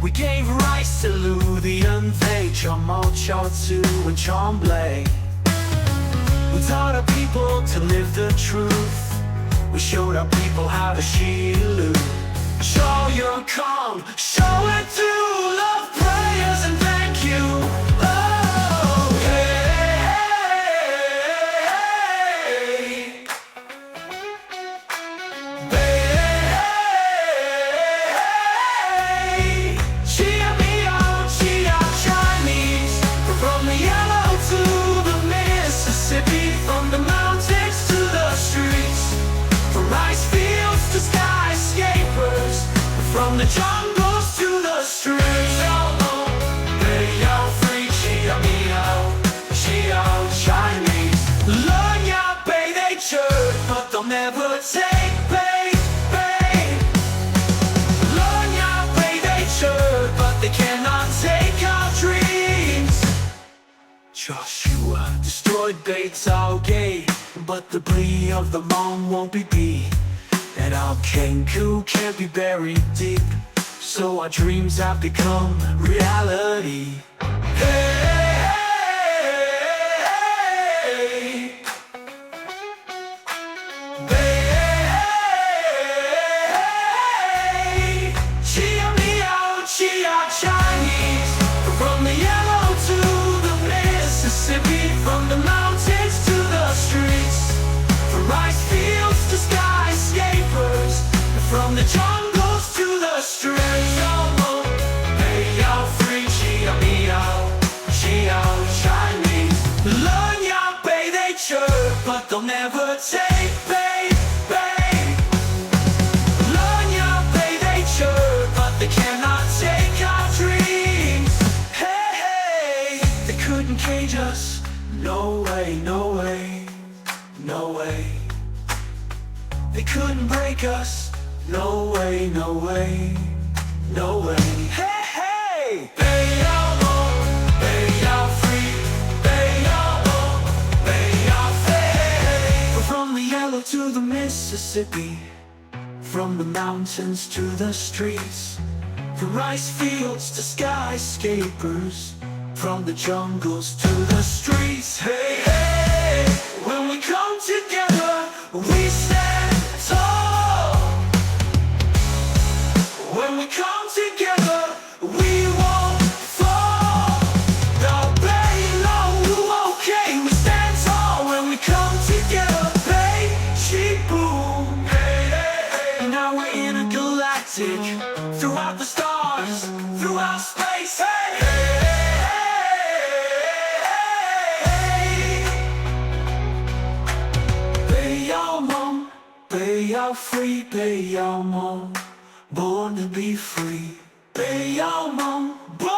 We gave rights to Lu, the Unvei, Chomo, Chotsu, and Chomblay. We taught our people to live the truth. We showed our people how to shilu. Show your calm, show it to love, prayers, and thank you. Oh, hey, hey, hey. Cheer me on, cheer Chinese. From the yellow to the Mississippi, from the mountains to the streets, from rice fields to skyscrapers, from the jungles to the streets. They are free, Chinese. Learn your bay, they chirp, but they'll never take pay. Learn your bay, they chirp, but they cannot take our dreams. Joshua destroyed Beitao Gate, but the plea of the Hmong won't be beat. And our Kenku can't be buried deep, so our dreams have become reality. Hey, Chinese. From the yellow to the Mississippi, from the mountains to the streets, from rice fields to skyscrapers, from the jungles to the streets. Hey, y'all free, Chinese. Learn your bay, they chirp, but they'll never take pay. Learn your bay, they chirp, but they cannot take our dreams. Hey, they couldn't cage us. No way, no way, no way. They couldn't break us. No way, no way, no way. Hey, hey! Bay y'all free, bay y'all free. From the yellow to the Mississippi, from the mountains to the streets, from rice fields to skyscrapers, from the jungles to the streets. Hey, hey! When we come together, we stand tall. When we come together, we won't fall. Now, bay low, okay, we stand tall. When we come together, bay, she boom. Hey, hey, hey. Now we're intergalactic, throughout the stars, throughout space. Hey, hey, hey, hey. Bay y'all Hmong, bay y'all free, bay y'all Hmong. Born to be free, bay y'all Hmong, born